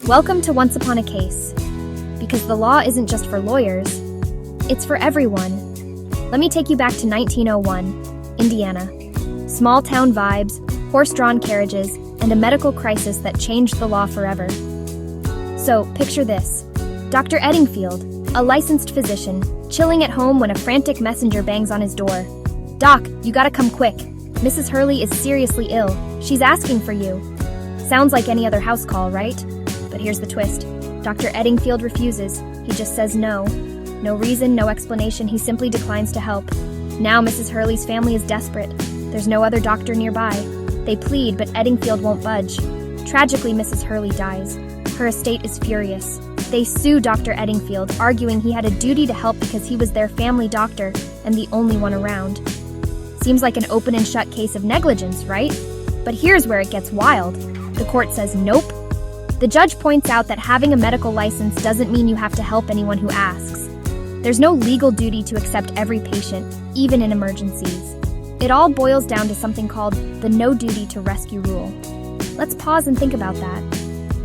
Welcome to Once Upon a Case. Because the law isn't just for lawyers, it's for everyone. Let me take you back to 1901, Indiana. Small town vibes, horse-drawn carriages, and a medical crisis that changed the law forever. So, picture this. Dr. Eddingfield, a licensed physician, chilling at home when a frantic messenger bangs on his door. "Doc, you gotta come quick. Mrs. Hurley is seriously ill. She's asking for you." Sounds like any other house call, right? But here's the twist. Dr. Eddingfield refuses. He just says no. No reason, no explanation, he simply declines to help. Now Mrs. Hurley's family is desperate. There's no other doctor nearby. They plead, but Eddingfield won't budge. Tragically, Mrs. Hurley dies. Her estate is furious. They sue Dr. Eddingfield, arguing he had a duty to help because he was their family doctor and the only one around. Seems like an open and shut case of negligence, right? But here's where it gets wild. The court says nope. The judge points out that having a medical license doesn't mean you have to help anyone who asks. There's no legal duty to accept every patient, even in emergencies. It all boils down to something called the no duty to rescue rule. Let's pause and think about that.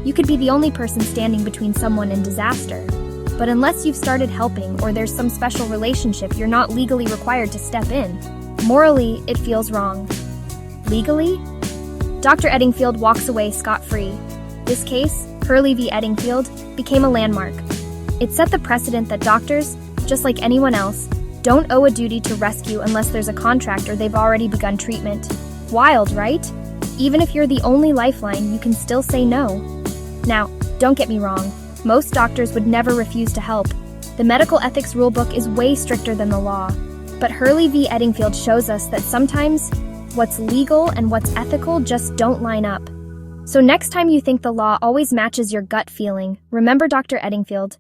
You could be the only person standing between someone and disaster. But unless you've started helping or there's some special relationship, you're not legally required to step in. Morally, it feels wrong. Legally? Dr. Eddingfield walks away scot-free. This case, Hurley v. Eddingfield, became a landmark. It set the precedent that doctors, just like anyone else, don't owe a duty to rescue unless there's a contract or they've already begun treatment. Wild, right? Even if you're the only lifeline, you can still say no. Now, don't get me wrong. Most doctors would never refuse to help. The medical ethics rulebook is way stricter than the law. But Hurley v. Eddingfield shows us that sometimes what's legal and what's ethical just don't line up. So next time you think the law always matches your gut feeling, remember Dr. Eddingfield.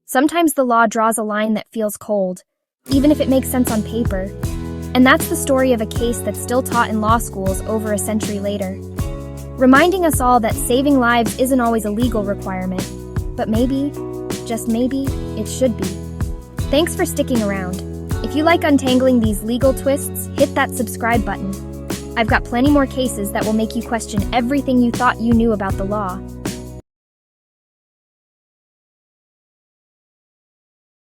Sometimes the law draws a line that feels cold, even if it makes sense on paper. And that's the story of a case that's still taught in law schools over a century later. Reminding us all that saving lives isn't always a legal requirement, but maybe, just maybe, it should be. Thanks for sticking around. If you like untangling these legal twists, hit that subscribe button. I've got plenty more cases that will make you question everything you thought you knew about the law.